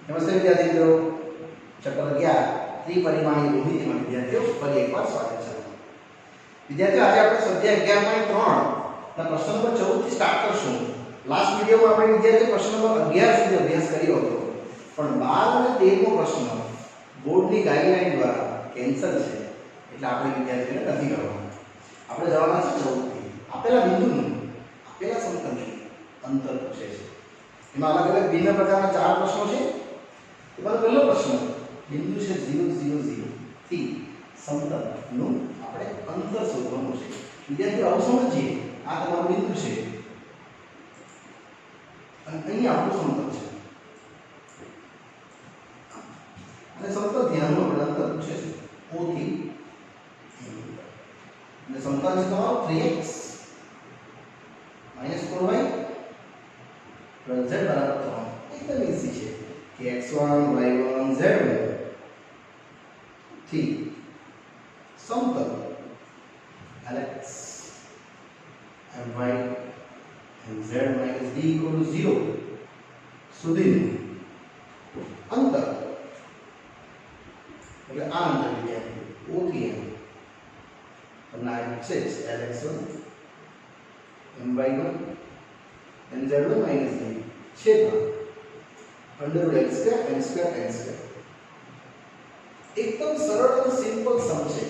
नमस्ते विद्यार्थी मित्रों, चैप्टर 11 त्रिपरिमाणीय भूमिति में विद्यार्थियों फरी एक बार स्वागत है। विद्यार्थियों आज આપણે સ્વાધ્યાય 11.3 ના પ્રશ્ન નંબર 14 થી સ્ટાર્ટ કરશું। લાસ્ટ વિડિયોમાં આપણે વિદ્યાર્થીઓ પ્રશ્ન નંબર 11 સુધી અભ્યાસ કર્યો હતો, પણ 12 અને 13મો પ્રશ્ન બોર્ડની ગાઈડલાઈન દ્વારા કેન્સલ છે, એટલે આપણે વિદ્યાર્થીઓને નથી કરવાનો। આપણે જવાના છે 14 થી। આપેલા બિંદુનું આપેલા સમતલનું અંતર પૂછે છે। એમાં અલગ અલગ ભિન્ન પ્રકારના ચાર પ્રશ્નો છે। એમાં પહેલો પ્રશ્ન બિંદુ છે 0 0 0 થી સમતલનું આપણે અંતર શોધવાનું છે। વિદ્યાર્થીઓ આવું સમજીએ, આ તમારું બિંદુ છે અને અહીં આપણું સમતલ છે અને સમતલ ધ્યાનમાં આપણે અંતર પૂછે છે O થી અને સમતલ છે તમારો 3x - 4y z बराबर 3। एकदम इजी है कि x1 y1 z1 थी समतल lx my and z minus d equal to 0 સુધીનું અંતર, એટલે આ અંતર વિદ્યાર્થી O થી M તમને આ છે lx1 my1 and z1 minus d छेद under root x square n square n square. एकदम सरल और सिंपल सम છે।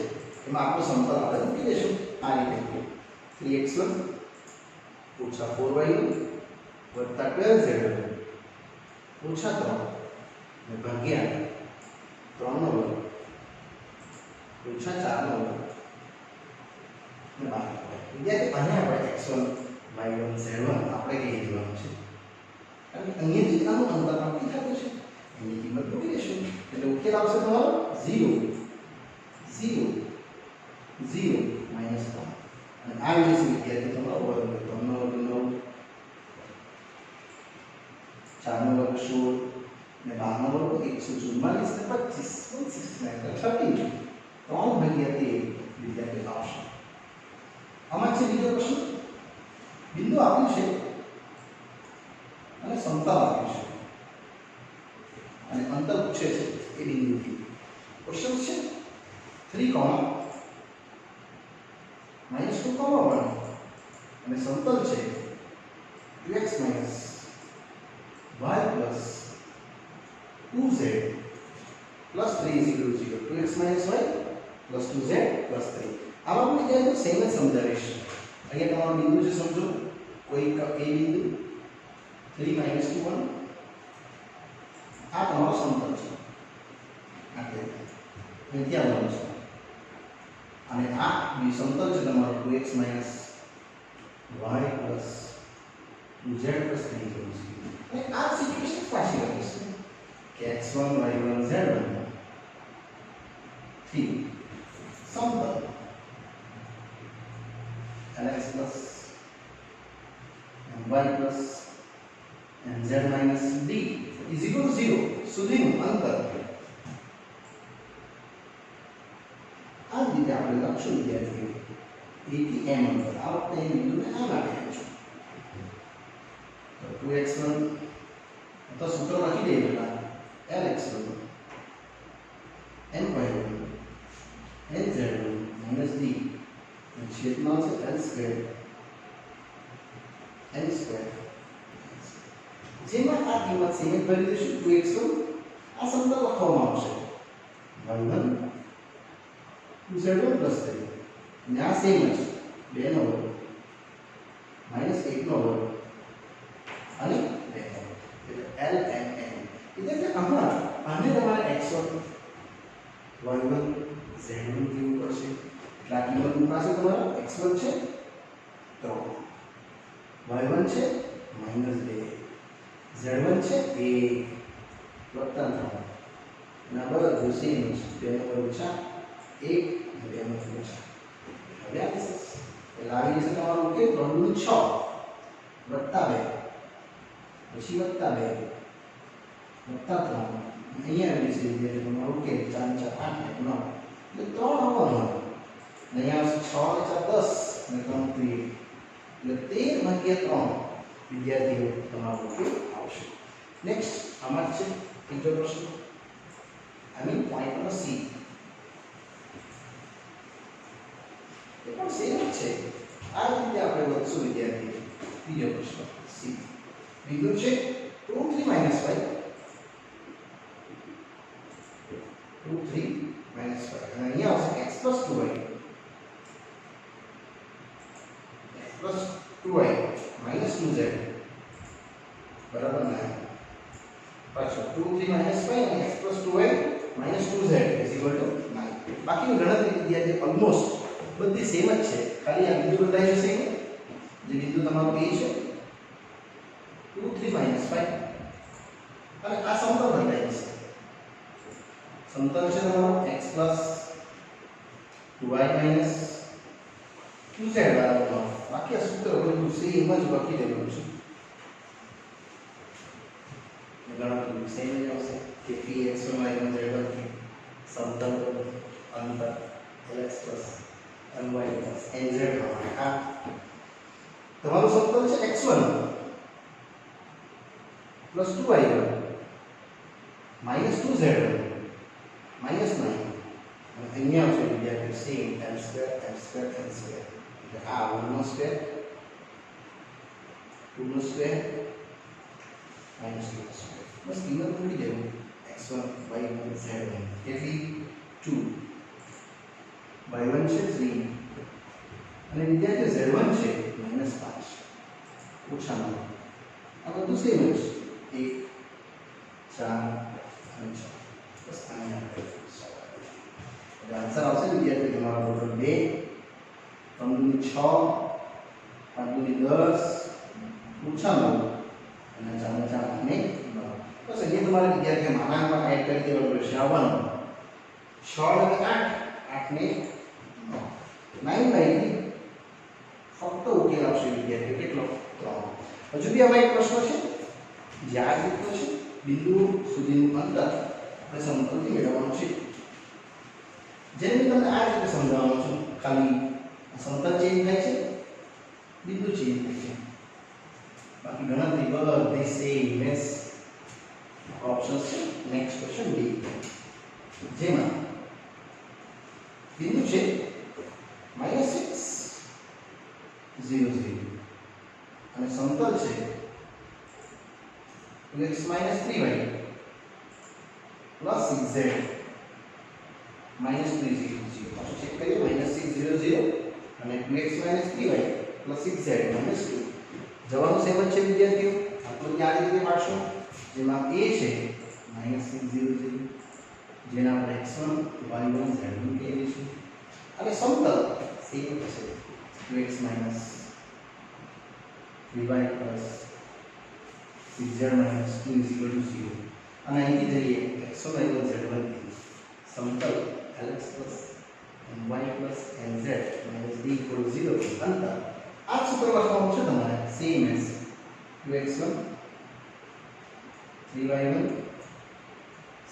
એમાં આપણું સમતલ આપણે મૂકી દેશું આ રીતે 3x1 - 4y1 + 12z1 - 3 ને ભાગ્યા 3 નો વર્ગ - 4 નો વર્ગ ને 12। વિદ્યાર્થી આને આપણે x1 y1 z1 આપણે કહી દેવાનું છે, અને અહીંયાથી આનું અંતર નક્કી થતું છે। એની કિંમત મૂકી દેશું એટલે ઉકેલ આવશે તમારો 0 0 0 - 3 અને આ વિશે વિદ્યાર્થી તમારો વર્ગ 3 નો વર્ગ 9 4 નો વર્ગ 16 ને 12 નો વર્ગ 144 ને 25 169 30 3 વિદ્યાર્થી આવશે। આમાં છે બીજો પ્રશ્ન, બિંદુ આપ્યું છે અને સમતલ આપ્યું છે અને અંતર પૂછે છે એ બિંદુથી। ક્વેશ્ચન છે 3, -2, 1 અને સમતલ છે 2x - y + 2z + 3 = 0 2x - y + 2z + 3। આમાં પણ વિદ્યાર્થીઓ સેમ જ સમજાવીશ। અહીંયા તમારો બિંદુ છે, સમજો કોઈ એક a બિંદુ 3 - 2 1 આ તમારો સમતલ છે, આ રીતે ત્યાં આવવાનું છે, અને આ બી સમતલ છે તમારો 2x - y + 2z + 3 = 0। અને આ સિચ્યુએશન પાછી લખીશું કે x1 y1 z1 થી સમતલ lx + my + and z minus d is equal to 0 સુધીનું અંતર આ રીતે આપણે લખશું વિદ્યાર્થીઓ a થી m અંતર। આ વખતે એ બિંદુને આમ આપેલું છે તો 2x1 તો સૂત્ર લખી દઈએ પહેલા lx1 my1 nz1 minus d છેદમાં છે l સ્ક્વેર n સ્ક્વેર, જેમાં આ કિંમત સેમ જ ભરી દઈશું 2x1 આ સમતલ લખવામાં આવશે y1 2z1 + 3 અને આ સેમ જ 2 નો વર્ગ -1 નો વર્ગ અને 2 નો વર્ગ એટલે ln n। એટલે આમાં આને તમારે x1 y1 z1 દેવું પડશે, એટલે આ કિંમત મૂકશે તમારો x1 છે 3 y1 છે -2 z1 છે 1 + 3 ના બરાબર સેમ છે 2 નો વર્ગ 4 1 અને 2 નો વર્ગ 4। હવે આ કેસ એટલે આવી જશે તમારો ઉકેલ 3 × 6 + 2 પછી + 2 + 3 અહીંયા આવી જશે એટલે તમારો ઉકેલ 4 × 4 = 8 એટલે 3 આવવાનો, અહીંયા આવશે 6 × 4 = 10 અને 3 = 13 એટલે 13 / 3 વિદ્યાર્થીઓ તમારો ઉકેલ આવશે। नेक्स्ट आमार छे तीजो प्रश्न I mean point number C એ પણ સેમ જ છે આ રીતે આપણે વધશું વિદ્યાર્થી ત્રીજો પ્રશ્ન સી બીજું છે 2 3 5 2 3 5 અને અહીંયા આવશે x 2y x 2y 2z बराबर 9 पाछो 2 3 5 અને x 2y 2z = 9 બાકીની ગણતરી વિદ્યાર્થી ઓલમોસ્ટ બધી સેમ જ છે ખાલી આ બિંદુ બદલાઈ જશે કે જે બિંદુ તમારો A છે 2 3 5 અને આ સમતલ બદલાઈ જશે સમતલ છે તમારો x 2y 2z બરાબર બાકી આ સૂત્ર બધું સેમ જ બાકી દેવાનું છે ગણતરી સેમ જ આવશે કે p x1 y1 z1 સમતલ અંતર lx my nz પ્રમાણે આ તમારું સમતલ છે x1 2y1 2z1 -9 અને અહીંયા આવશે વિદ્યાર્થી સેમ m2 એટલે આ 1 નો સ્ક્વેર 2 નો સ્ક્વેર -2 નો સ્ક્વેર બસ કિંમત મૂકી દેવું x1 y1 z1 કેટલી 2 y1 છે 3 અને વિદ્યાર્થી z1 છે -5 ઓછામાં આ બધું સેમ જ 1 4 અને 6 બસ અહીંયા એટલે આન્સર આવશે વિદ્યાર્થી તમારો ટોટલ 2 3 6 5 10 ઓછામાં અને 4 4 અને 9 બસ અહીંયા તમારે વિદ્યાર્થી માનાંકમાં એડ કરી દેવાનું રહેશે આવવાનું 6 અને 8 8 ને 9/3 ફક્ત ઉકેલ આવશે વિદ્યાર્થી કેટલો 3 હજુ બી આમાં એક પ્રશ્ન છે જે આ રીતનો છે બિંદુ સુધીનું અંતર આપણે સમતલથી મેળવવાનું છે જેને હું તમને આ રીતે સમજાવવાનો છું ખાલી સમતલ ચેન્જ થાય છે બિંદુ ચેન્જ થાય છે બાકી ગણતરી બધી સેમ એસ ઓપ્શન્સ છે નેક્સ્ટ ક્વેશ્ચન ડી જેમાં બિંદુ છે -6 0 0 અને સમતલ છે 2x - 3y + 6z -3 0 0 ચેક કરીએ -6 0 0 અને 2x - 3y + 6z -2 જવાબ સેમ જ છે વિદ્યાર્થીઓ આટલું યાદ રીતે પાડશો જેમાં a છે -6 0 0 જેના આપણે x1 y1 z1 કહીએ છીએ અને સમતલ સેમ છે 2x - 3y + 6z - 2 0 અને અહીંથી જઈએ x1 y1 z1 સમતલ lx + my + nz - d = 0 અંતર આ સૂત્ર લખવાનું છે તમારે same S 2x1 3y1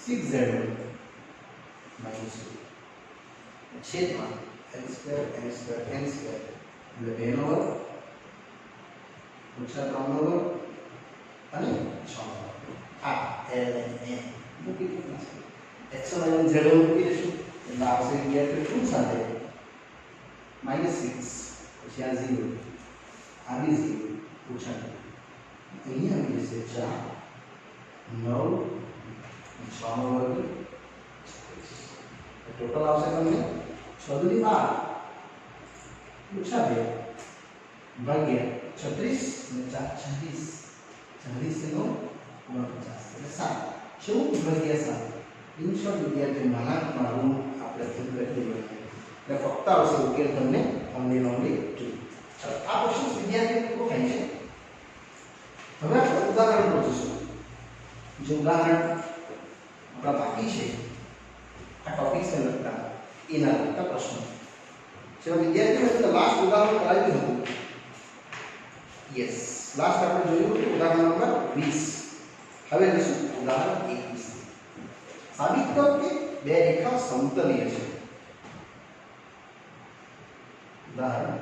6z1 -2 છેદમાં n2 n2 n2 એટલે 2 નો વર્ગ ઓછા 3 નો વર્ગ અને 6 નો વર્ગ આ l n મૂકી દેવું છે x1 y1 z1 મૂકી દેશું એટલે આવશે વિદ્યાર્થીઓ 2 સાથે -6 પછી આ 0 આ બી 0 ઓછા અહીંયા આવી જશે 4 9 6 નો વર્ગ टोटल आवश्यक हमने 6 दूनी 12 ओछा 2 भाग्या 36 અને 4 36 40 નો 49 એટલે 7 14 ભાગ્યા 7 ઇન શોર્ટ વિદ્યાર્થી માનાંકમાં હું આપણે થિંક કરી દઈએ એટલે ફક્ત આવશે ઉકેલ તમને ઓનલી 2 ચાલો આ ક્વેશ્ચન વિદ્યાર્થી પૂરો થાય છે હવે આપણે ઉદાહરણ પર જોઈશું જે ઉદાહરણ આપણા બાકી છે આ ટોપિક से लगता એના લગતા પ્રશ્નો ચલો વિદ્યાર્થીઓ લાસ્ટ ઉદાહરણ કરાવ્યું હતું યસ લાસ્ટ આપણે જોયું ઉદાહરણ નંબર 20 હવે જોઈશું ઉદાહરણ 21 સાબિત કરો કે બે રેખા સમતલીય છે ઉદાહરણ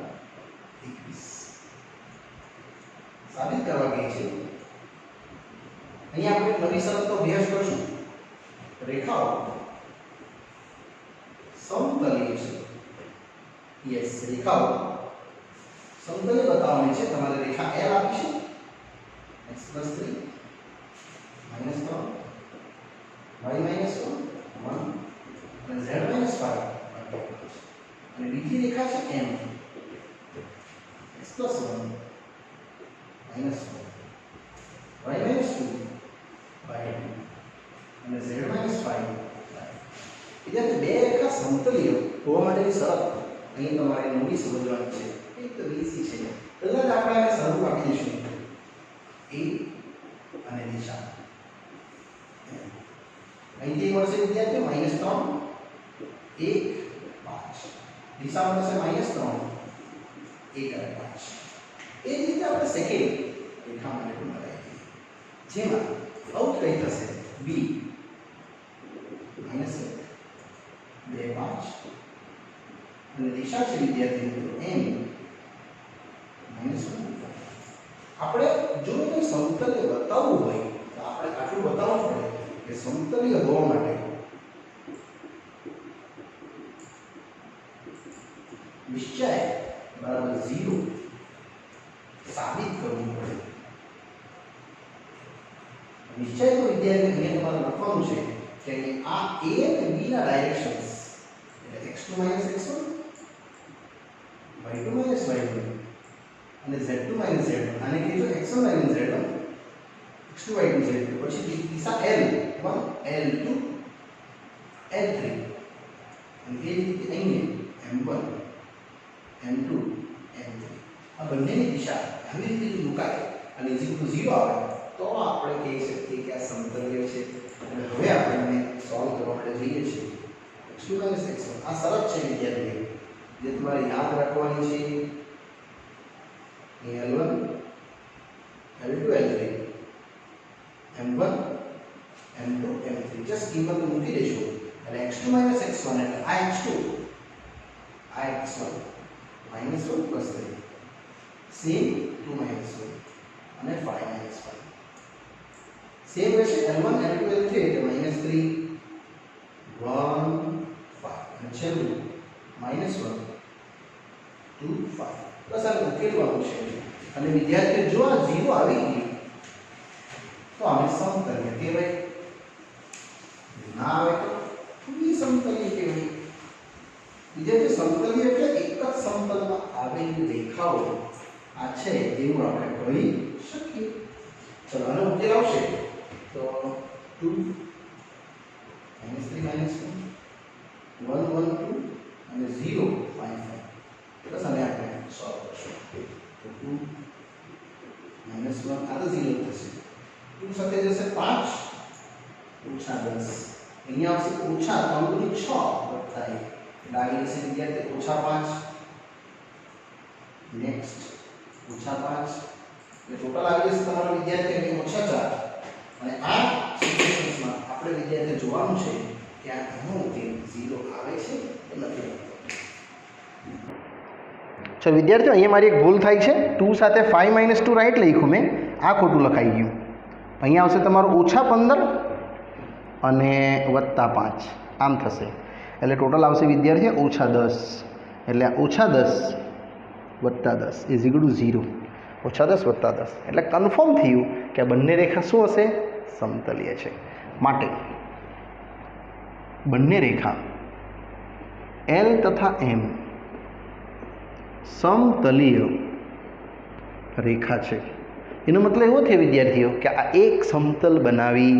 21 સાબિત કરવા કહે છે અહીંયા આપણે નવી શરતનો અભ્યાસ કરશું. રેખાઓ સમતલીય છે. યસ, રેખાઓ સમતલીય બતાવવાની છે. તમારે રેખા L આપી છે, x + 3 -3 y - 1 અને z - 5 અને બીજી રેખા છે M, x + 1 -1 y - 2 અને z - 5. વિદ્યાર્થી બે રેખા સમતલીય હોવા માટેની શરત અહીં તમારે નવી સમજવાની છે. એક તો ઈઝી છે. પહેલા જ આપણે આને સ્વરૂપ આપી દઈશું a અને દિશા. અહીંથી મળશે વિદ્યાર્થીઓ -3 1 5. દિશા મળશે -3 1 અને 5. એ જ રીતે આપણે સેકન્ડ રેખા માટે પણ બનાવીએ, જેમાં આઉટ કઈ થશે b -1 2 5 અને દિશા છે વિદ્યાર્થી મિત્રો m -1. આપણે જો કોઈ સમતલ્ય બતાવવું હોય તો આપણે આટલું બતાવવું પડે કે સમતલ્ય હોવા માટે નિશ્ચય બરાબર 0 સાબિત કરવું પડે. નિશ્ચય તો વિદ્યાર્થી તમારે લખવાનું છે કે આ a અને b ના ડાયરેક્શન્સ એટલે x2 - x1 y2 - y1 અને z2 - z1 આને કહીએ x1 - z1 x2 y2 z2. પછી દિશા L1 L2 L3 અને એ રીતે અહીંયા m1 m2 m3 આ બંનેની દિશા આવી રીતે જો મુકાય અને = 0 આવે તો આપણે કહી શકીએ કે આ સમતલ્ય છે. અને હવે આપણે સોલ્વ કરવા માટે જઈએ છીએ. x2 - x1 આ શરત છે વિદ્યાર્થીઓ જે તમારે યાદ રાખવાની છે. L1 L2 L3 m1 m2 m3 just કિંમત મૂકી દેશો અને x2 - x1 એટલે આ x2 આ x1 -1 + 3 સેમ 2 - 1 અને 5 - 5 સેમ રહેશે. L1 L2 L3 એટલે -3 1 5 અને છેલ્લું -1 2 5. બસ આ ઉકેલવાનું છે. અને વિદ્યાર્થીઓ જો આ 0 આવી ગયું તો આને સમતલ્ય કહેવાય, ના આવે તો વિસમતલ્ય કહેવાય. વિદ્યાર્થીઓ સમતલ્ય એટલે એક જ સમતલમાં આવેલી રેખાઓ આ છે એવું આપણે કહી શકીએ. ચલો આનો ઉકેલ આવશે તો 2 -3 -1 1 1 2 અને 0 5 5. બસ આને આપણે સોલ્વ કરશું. તો 2 -1 આ તો 0 થશે. 2 સાથે જશે 5 -10 અહીંયા આવશે -3 × 6 વત્તા 1 એટલે આવી જશે વિદ્યાર્થી -5. નેક્સ્ટ -5 એટલે ટોટલ આવી જશે તમારો વિદ્યાર્થી -4. અને આ સિચ્યુએશન્સમાં આપણે વિદ્યાર્થી જોવાનું છે કે આ એનો ઉકેલ 0 આવે છે કે નથી આવતો. ચલો વિદ્યાર્થીઓ અહીંયા મારી એક ભૂલ થાય છે. 2 સાથે 5 - 2 રાઈટ લખ્યું મેં, આ ખોટું લખાઈ ગયું. અહીંયા આવશે તમારું -15 અને +5 આમ થશે એટલે ટોટલ આવશે વિદ્યાર્થીઓ -10. એટલે -10 + 10 = 0. -10 + 10 એટલે કન્ફર્મ થયું કે આ બંને રેખા શું હશે? સમતલીય છે. માટે બંને રેખા L તથા M સમતલીય રેખા છે. એનો મતલબ એવો થયો વિદ્યાર્થીઓ કે આ એક સમતલ બનાવી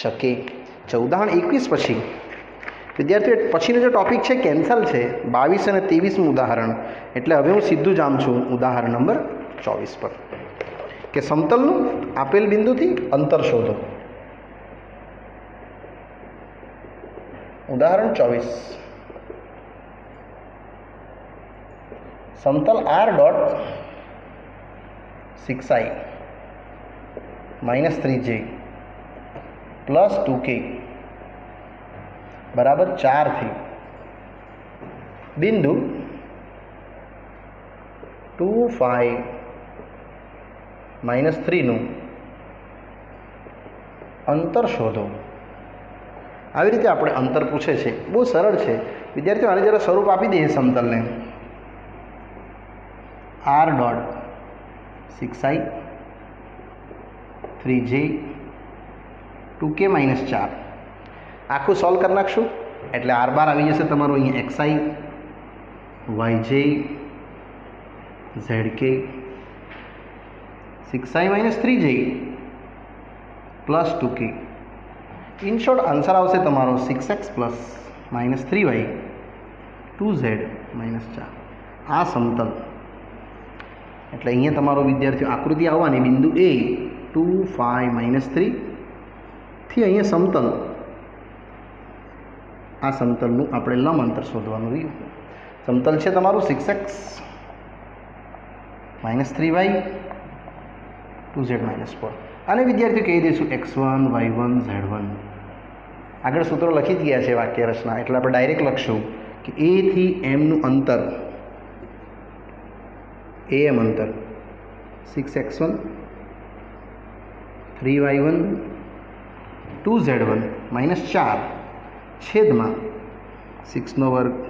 શકે. ઉદાહરણ 21 પછી વિદ્યાર્થીઓ પછીનો જે ટોપિક છે કેન્સલ છે. 22 અને 23મું ઉદાહરણ. એટલે હવે હું સીધું જામ છું ઉદાહરણ નંબર 24 પર કે સમતલનું આપેલ બિંદુથી અંતર શોધો. ઉદાહરણ 24 સમતલ r dot 6i -3j plus 2k બરાબર 4 થી બિંદુ 2 5 -3 નું અંતર શોધો. આવી રીતે આપણે અંતર પૂછે છે. બહુ સરળ છે વિદ્યાર્થીઓ. આને જરા સ્વરૂપ આપી દઈએ સમતલને. r dot 6i 3j 2k - 4 આખું સોલ્વ કરી નાખશું એટલે r બાર આવી જશે તમારું અહીંયા xi yj zk 6i - 3j + 2k. In short answer આવશે તમારો 6x - 3y 2z - 4. આ સમતલ એટલે અહીંયા તમારો વિદ્યાર્થીઓ આકૃતિ આવવાની બિંદુ A 2 5 - 3 થી અહીંયા સમતલ. આ સમતલનું આપણે લંબ અંતર શોધવાનું રહ્યું. સમતલ છે તમારું 6x - 3y 2z - 4. આને વિદ્યાર્થીઓ કહી દઈશું x1 y1 z1. આગળ સૂત્રો લખી જ ગયા છે વાક્ય રચના એટલે આપણે ડાયરેક્ટ લખશું કે A થી M નું અંતર am અંતર 6x1 3y1 2z1 - 4 છેદમાં 6નો વર્ગ -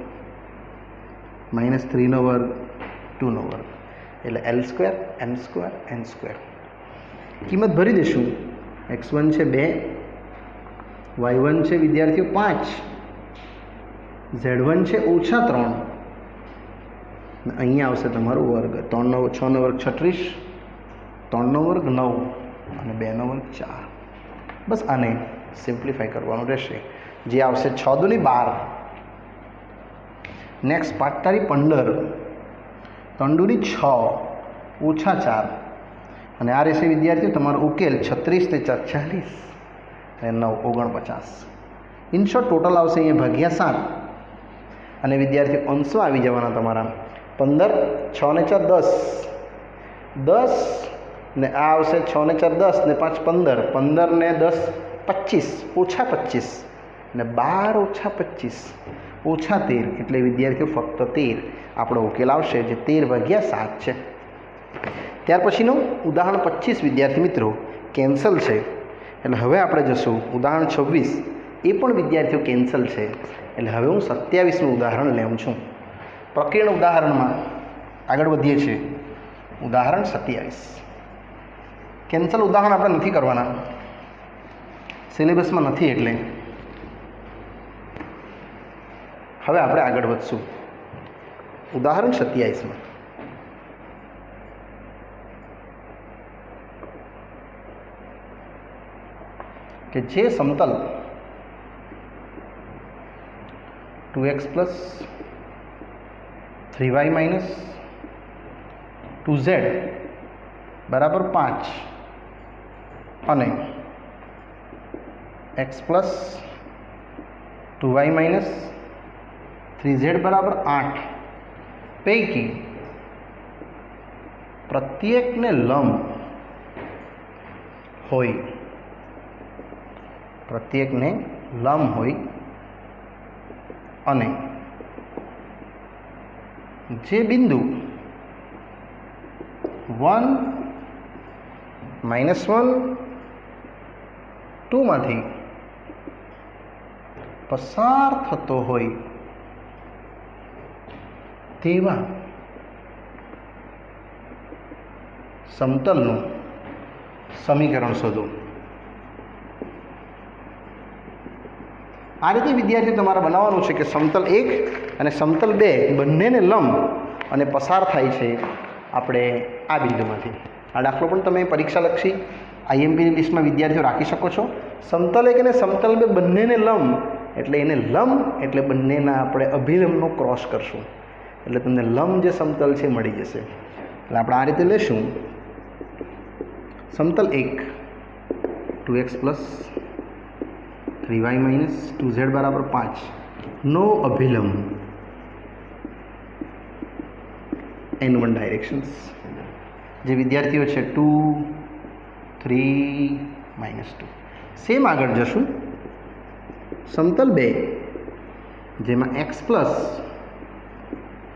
3નો વર્ગ 2નો વર્ગ એટલે l² m² n². કિંમત ભરી દઈશું. x1 છે 2, y1 છે વિદ્યાર્થીઓ 5, z1 છે -3 અને અહીંયા આવશે તમારો વર્ગ. 6નો વર્ગ 36, 3નો વર્ગ 9 અને 2નો વર્ગ 4. બસ આને સિમ્પ્લિફાય કરવાનું રહેશે જે આવશે 6 દુની 12. નેક્સ્ટ 5 તારી 15, 3 દુની 6 -4 અને આ રહેશે વિદ્યાર્થીઓ તમારો ઉકેલ 36 ને 4 40 અને 9 49. ઇન શોર્ટ ટોટલ આવશે અહીંયા ભાગ્યા 7 અને વિદ્યાર્થીઓ અંશમાં આવી જવાના તમારા 15, 6 ને 4 10 ને આ આવશે 6 ને 4 10 ને 5 15, 15 ને 10 25 -25 ને 12 -25 -13 એટલે વિદ્યાર્થીઓ ફક્ત 13 આપણો ઉકેલ આવશે જે 13/7 છે. ત્યાર પછીનું ઉદાહરણ 25 વિદ્યાર્થી મિત્રો કેન્સલ છે એટલે હવે આપણે જશું ઉદાહરણ 26. એ પણ વિદ્યાર્થીઓ કેન્સલ છે એટલે હવે હું 27નું ઉદાહરણ લેવું છું. પ્રકીર્ણ ઉદાહરણમાં આગળ વધીએ છીએ. ઉદાહરણ 27 કેન્સલ ઉદાહરણ આપણે નથી કરવાના, સિલેબસમાં નથી એટલે હવે આપણે આગળ વધશું ઉદાહરણ 27માં. કે જે સમતલ 2x + 3y - 2z = 5 અને x + 2y - 3z = 8 પૈકી પ્રત્યેકને લંબ હોય અને જે બિંદુ 1 - 1 2 માંથી પસાર થતો હોય તેવા સમતલનું સમીકરણ શોધો. આ રીતે વિદ્યાર્થીઓ તમારે બનાવવાનું છે કે સમતલ 1 અને સમતલ 2 બંનેને લંબ અને પસાર થાય છે આપણે આ બિંદુમાંથી. આ દાખલો પણ તમે પરીક્ષાલક્ષી IMPની લિસ્ટમાં વિદ્યાર્થીઓ રાખી શકો છો. સમતલ 1 અને સમતલ 2 બંનેને લંબ એટલે એને લંબ એટલે બંનેના આપણે અભિલંબનો ક્રોસ કરશું એટલે તમને લંબ જે સમતલ છે મળી જશે. એટલે આપણે આ રીતે લેશું સમતલ 1 2x + 3y - 2z = 5 નો અભિલંબ n1 ડાયરેક્શન્સ. જે વિદ્યાર્થીઓ છે 2 3 - 2. સેમ આગળ જશું સમતલ 2 જેમાં x +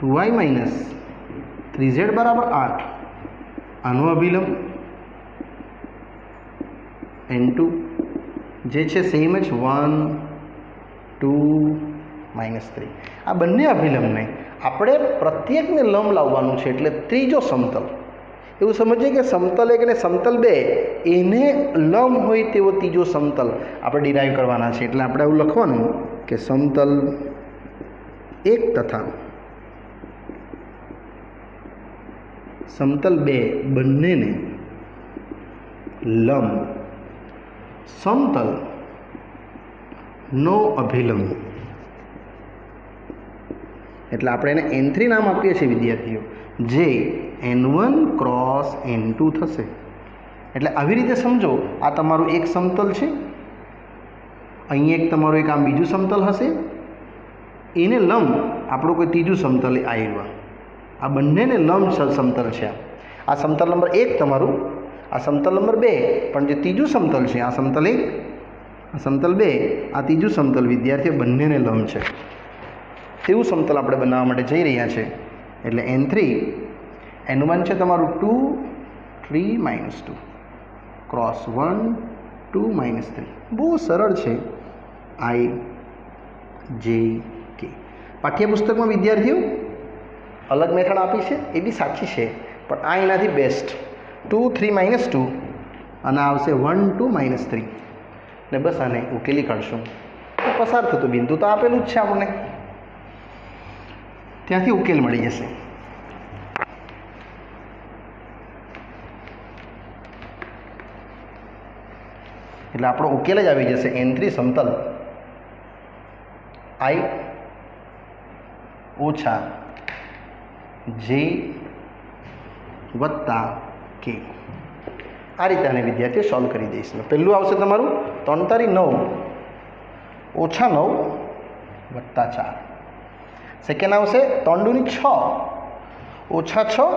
2y - 3z = 8 આનો અભિલંબ n2 જે છે સેમ જ 1 2 -3 આ બંને અભિલંબને આપણે પ્રત્યેકને લંબ લાવવાનું છે એટલે ત્રીજો સમતલ એવું સમજીએ કે સમતલ એક અને સમતલ બે એને લંબ હોય તેવો ત્રીજો સમતલ આપણે ડિરાઈવ કરવાના છે એટલે આપણે એવું લખવાનું કે સમતલ એક તથા સમતલ બે બંનેને લંબ સમતલ નો અભિલંબ એટલે આપણે એને n3 નામ આપીએ છીએ વિદ્યાર્થીઓ જે n1 ક્રોસ n2 થશે એટલે આવી રીતે સમજો આ તમારું એક સમતલ છે અહીં એક તમારું એક આમ બીજું સમતલ હશે એને લંબ આપણું કોઈ ત્રીજું સમતલ આવ્યું આ બંનેને લંબ સમતલ છે આ સમતલ નંબર 1 તમારું આ સમતલ નંબર 2 પણ જે ત્રીજું સમતલ છે આ સમતલ 1 આ સમતલ 2 આ ત્રીજું સમતલ વિદ્યાર્થીઓ બંનેને લંબ છે તેવું સમતલ આપણે બનાવવા માટે જઈ રહ્યા છે એટલે n3 n1 છે તમારું 2 3 -2 ક્રોસ 1 2 -3 બહુ સરળ છે i j k પાઠ્યપુસ્તકમાં વિદ્યાર્થીઓ અલગ મેથડ આપી છે એ બી સાચી છે પણ આ એનાથી બેસ્ટ 2 3 -2 અને આવશે 1 2 -3 ને બસ આને ઉકેલી કાઢશું તો પસાર થતું બિંદુ તો આપેલું જ છે આપણને ત્યાંથી ઉકેલ મળી જશે એટલે આપણો ઉકેલ જ આવી જશે n3 સમતલ i ઓછા j વત્તા k આ રીતે આને વિદ્યાર્થીઓ સોલ્વ કરી દઈશું પહેલું આવશે તમારું 3 તારી 9 ઓછા 9 વત્તા 4 સેકન્ડ આવશે 3 દુની 6 ઓછા 6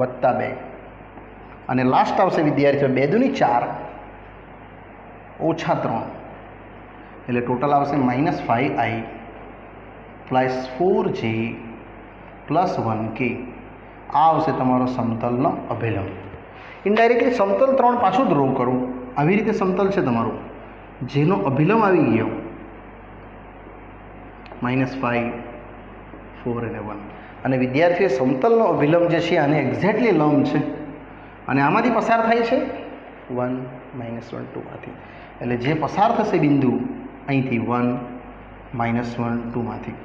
વત્તા 2 અને લાસ્ટ આવશે વિદ્યાર્થીઓ 2 દુની 4 ઓછા 3 એટલે ટોટલ આવશે -5i plus 4j plus 1k આ આવશે તમારો સમતલનો અભિલંબ ઇનડાયરેક્ટલી સમતલ 3 પાછું ડ્રો કરું આવી રીતે સમતલ છે તમારું જેનો અભિલંબ આવી ગયો -5 4 અને 1 અને વિદ્યાર્થીઓ સમતલનો અભિલંબ જે છે આને એક્ઝેક્ટલી લંબ છે અને આમાંથી પસાર થાય છે 1 -1 2 માંથી એટલે જે પસાર થશે બિંદુ અહીંથી 1 -1 2 માંથી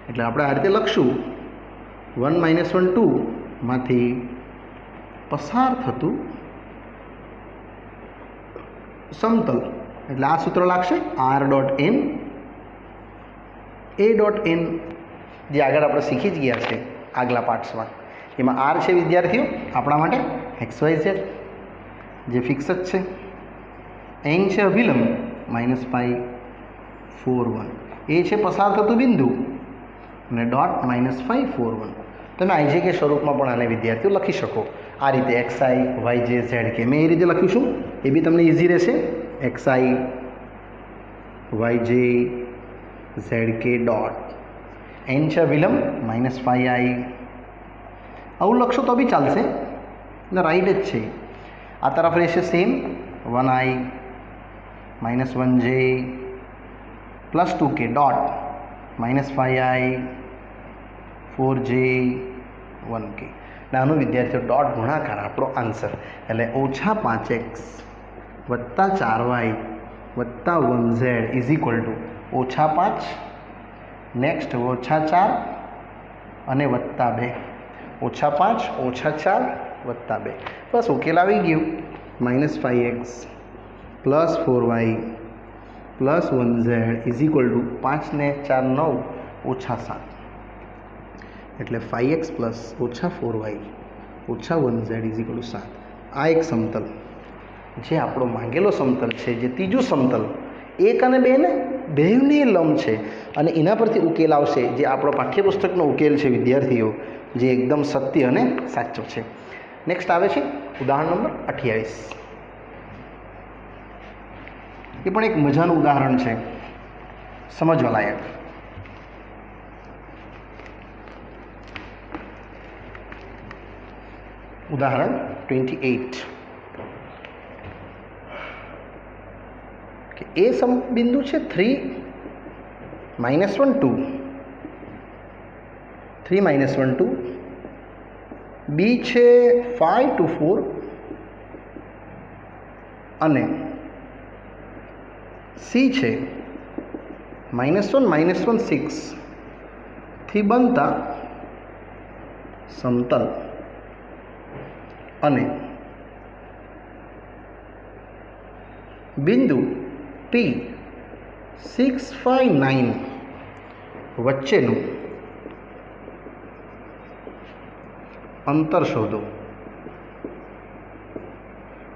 એટલે આપણે આ રીતે લખશું 1 -1 2 માંથી પસાર થતું સમતલ એટલે આ સૂત્ર લાગશે r.n a.n જે આગળ આપણે શીખી જ ગયા છે આગલા પાર્ટ્સમાં એમાં r છે વિદ્યાર્થીઓ આપણા માટે xyz જે ફિક્સ જ છે n છે અભિલંબ -5 4 1 એ છે પસાર થતું બિંદુ અને ડોટ -5 4 1 તમે ij કે સ્વરૂપમાં પણ આને વિદ્યાર્થીઓ લખી શકો આ રીતે xi yj zk મેં એ રીતે લખ્યું છું એ બી તમને ઇઝી રહેશે xi yj zk dot n છે વિલંબ -5i આવું લખશો તો બી ચાલશે ને રાઈટ જ છે આ તરફ રહેશે same 1i -1j plus 2k dot -5i 4j 1k નાનું વિદ્યાર્થીઓ ડોટ ગુણાકાર આપણો આન્સર એટલે ઓછા 5x વત્તા 4y વત્તા 1z ઇઝ ઇક્વલ ટુ ઓછા 5 નેક્સ્ટ ઓછા 4 અને વત્તા 2 ઓછા 5 ઓછા 4 વત્તા 2 બસ ઉકેલ આવી ગયું -5x plus 4y plus 1z is equal to 5 ને 4 9 ઓછા 7 એટલે 5x પ્લસ ઓછા 4y ઓછા 1z ઇઝ ઇક્વલ ટુ 7 આ એક સમતલ જે આપણો માંગેલો સમતલ છે જે ત્રીજું સમતલ 1 અને 2 ને બેવને લંબ છે અને એના પરથી ઉકેલ આવશે જે આપણો પાઠ્યપુસ્તકનો ઉકેલ છે વિદ્યાર્થીઓ જે એકદમ સત્ય અને સાચો છે નેક્સ્ટ આવે છે ઉદાહરણ નંબર 28 એ પણ એક મજાનું ઉદાહરણ છે સમજવા લાયક ઉદાહરણ 28 ઓકે એ બિંદુ છે 3 -1 2, 3 -1 2. બી છે 5 to 4 અને સી છે -1 6 થી બનતા સમતલ અને બિંદુ પી 6 5 9 વચ્ચેનું અંતર શોધો.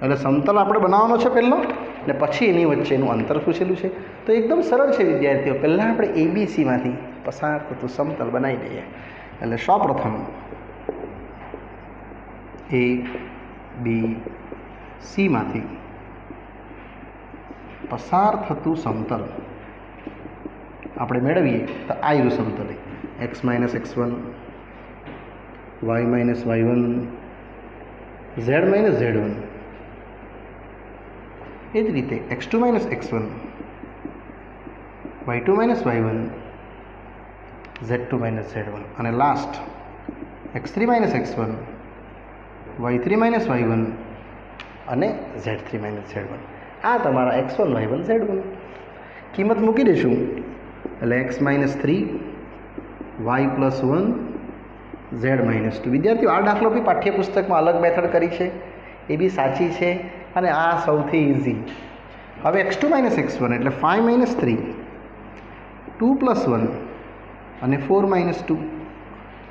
એટલે સમતલ આપણે બનાવવાનો છે પહેલો ને પછી એની વચ્ચેનું અંતર પૂછેલું છે. તો એકદમ સરળ છે વિદ્યાર્થીઓ. પહેલાં આપણે ABCમાંથી પસાર થતું સમતલ બનાવી દઈએ. એટલે સૌપ્રથમ ABCમાંથી પસાર થતું સમતલ આપણે મેળવીએ તો આવ્યું સમતલ x - x1 y - y1 z - z1. એ જ રીતે x2 - x1 y2 - y1 z2 - z1 અને last x3 - x1 y3 - y1 અને z3 - z1. આ તમારા x1 y1 z1 કિંમત મૂકી દઈશું. એટલે x - 3 y + 1 z - 2. વિદ્યાર્થીઓ આ દાખલો બી પાઠ્યપુસ્તકમાં અલગ મેથડ કરી છે, એ બી સાચી છે અને આ સૌથી ઇઝી. હવે x2 - x1 એટલે 5 - 3 2 + 1 અને 4 - 2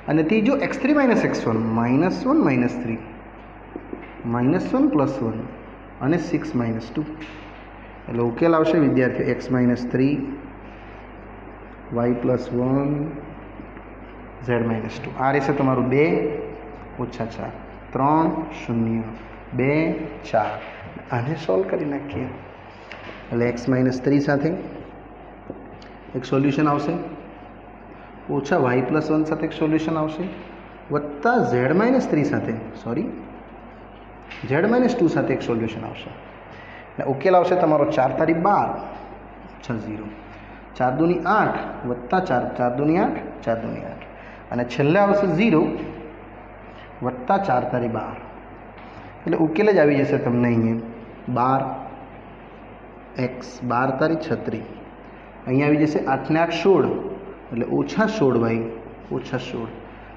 અને ત્રીજો x3 - x1 -1 - 3 -1 + 1 અને 6 - 2. એટલે ઉકેલ આવશે વિદ્યાર્થીઓ x - 3 y + 1 z - 2. આ રહેશે તમારું 2 - 4 3 0 2 4. આને સોલ્વ કરી નાખીએ. એટલે x - 3 સાથે એક સોલ્યુશન આવશે, ઓછા y + 1 સાથે એક સોલ્યુશન આવશે, વત્તા z - 3 સાથે z - 2 સાથે એક સોલ્યુશન આવશે. અને ઉકેલ આવશે તમારો 4 તારી 12 ઓછા 0 4 દુની 8 વત્તા 4 4 દુની 8 4 દુની 8 અને છેલ્લે આવશે 0 વત્તા 4 તારી 12. એટલે ઉકેલ જ આવી જશે તમને અહીંયા 12 x 12 તારી 36. અહીંયા આવી જશે 8 ને 8 16 એટલે ઓછા 16 y ઓછા 16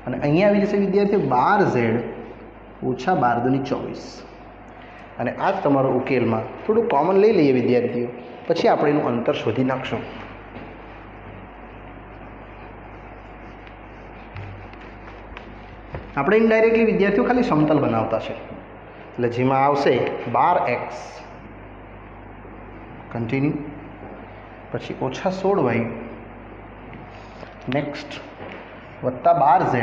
અને અહીંયા આવી જશે વિદ્યાર્થીઓ 12 z ઓછા 12 દુની 24. અને આ જ તમારો ઉકેલમાં થોડું કોમન લઈ લઈએ વિદ્યાર્થીઓ, પછી આપણે એનું અંતર શોધી નાખશું. આપણે ઇનડાયરેક્ટલી વિદ્યાર્થીઓ ખાલી સમતલ બનાવતા છે. એટલે જેમાં આવશે 12x કન્ટિન્યુ, પછી ઓછા 16y નેક્સ્ટ વત્તા 12z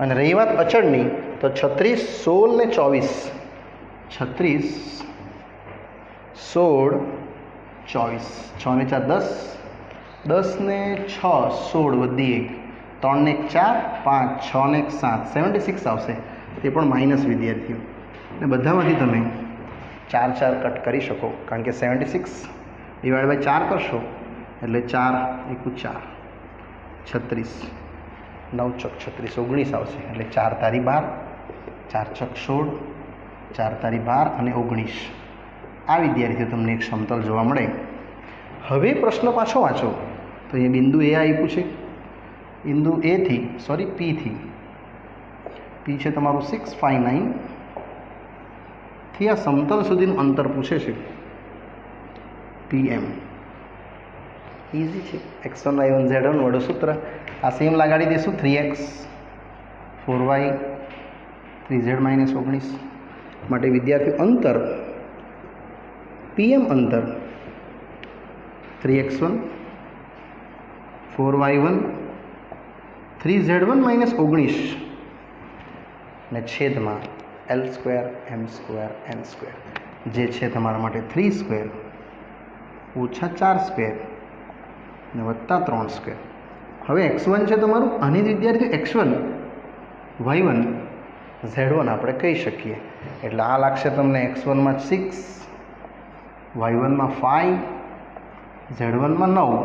અને રહી વાત અચળની તો 36 16 ને 24 36 16 24 6 ને 4 10 10 ને 6 16 વધી 1 3 ને 4 5 6 ને 7 76 આવશે. તે પણ માઇનસ વિદ્યાર્થીઓ. અને બધામાંથી તમે 4 4 કટ કરી શકો, કારણ કે 76 ડિવાઈડ બાય 4 કરશો એટલે 4 × 4 36 9 ચોક 36 19 આવશે. એટલે 4 તારી 12 4 ચોક 16 4 તારી 12 અને 19. આ વિદ્યાર્થીઓ તમને એક સમતલ જોવા મળે. હવે પ્રશ્ન પાછો વાંચો તો એ બિંદુ એ આપ્યું છે, બિંદુ એ થી પી થી પી છે તમારું 6 5 9 થી આ સમતલ સુધીનું અંતર પૂછે છે PM. ઇઝી છે. x1 y1 z1 વડો સૂત્ર આ સેમ લગાડી દઈશું. 3x 4y 3z - 19 માટે વિદ્યાર્થીઓ અંતર PM અંતર 3x1 4y1 3z1 - 19 ને છેદમાં L² M² N² જે છે તમારા માટે 3² ઓછા 4² ને વત્તા 3². હવે x1 છે તમારું, અને વિદ્યાર્થીઓ x1 y1 z1 આપણે કહી શકીએ. એટલે આ લાગશે તમને x1 માં 6 y1 માં 5, z1 માં 9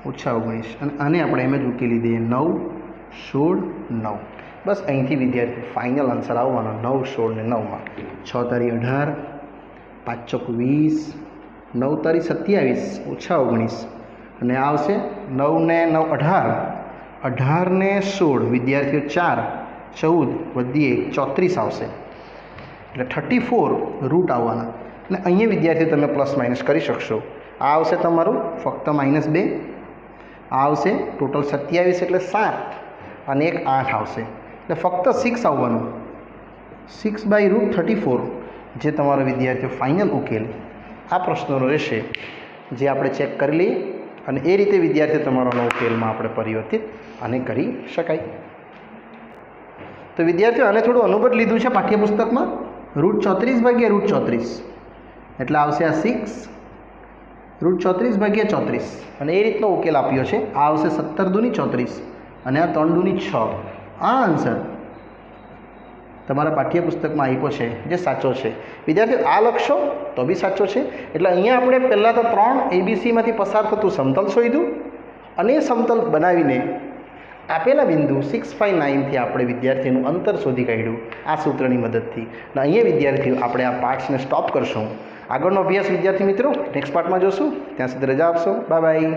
ઓછા 19 અને આને આપણે એમ જ ઉકેલી દઈએ 9, 16, 9. બસ અહીંથી વિદ્યાર્થી ફાઇનલ આન્સર આવવાનો 9, 16 ને 9માં 6 તારી 18, 5 ચોક 20, 9 તારી 27 ઓછા 19 અને આ આવશે 9 ને 9 18, 18 ને 16 વિદ્યાર્થીઓ 4, 14 વધી 1 34 આવશે એટલે 34 રૂટ આવવાના અને અહીંયા વિદ્યાર્થીઓ તમે પ્લસ માઇનસ કરી શકશો. આ આવશે તમારું ફક્ત -2, આ આવશે ટોટલ 27 એટલે 7 અને એક 8 આવશે એટલે ફક્ત 6 આવવાનું. 6/√34 જે તમારો વિદ્યાર્થીઓ ફાઇનલ ઉકેલ આ પ્રશ્નોનો રહેશે જે આપણે ચેક કરી લઈએ અને એ રીતે વિદ્યાર્થીઓ તમારાનો ઉકેલમાં આપણે પરિવર્તિત અને કરી શકાય. તો વિદ્યાર્થીઓ આને થોડું અનુબદ્ધ લીધું છે પાઠ્યપુસ્તકમાં. √34/√34 એટલે આવશે આ 6, √34/34 અને એ રીતનો ઉકેલ આપ્યો છે. આ આવશે 17 દૂની 34 અને આ 3 દૂની 6. આ આન્સર તમારા પાઠ્યપુસ્તકમાં આપ્યો છે જે સાચો છે. વિદ્યાર્થીઓ આ લખશો તો બી સાચો છે. એટલે અહીંયા આપણે પહેલાં તો 3 ABCમાંથી પસાર થતું સમતલ શોધ્યું અને એ સમતલ બનાવીને આપેલા બિંદુ 6, 5, 9થી આપણે વિદ્યાર્થીનું અંતર શોધી કાઢ્યું આ સૂત્રની મદદથી. અને અહીંયા વિદ્યાર્થીઓ આપણે આ પાર્ટ્સને સ્ટોપ કરશું. આગળનો અભ્યાસ વિદ્યાર્થી મિત્રો નેક્સ્ટ પાર્ટમાં જોશું. ત્યાં સુધી રજા આપશો. Bye bye.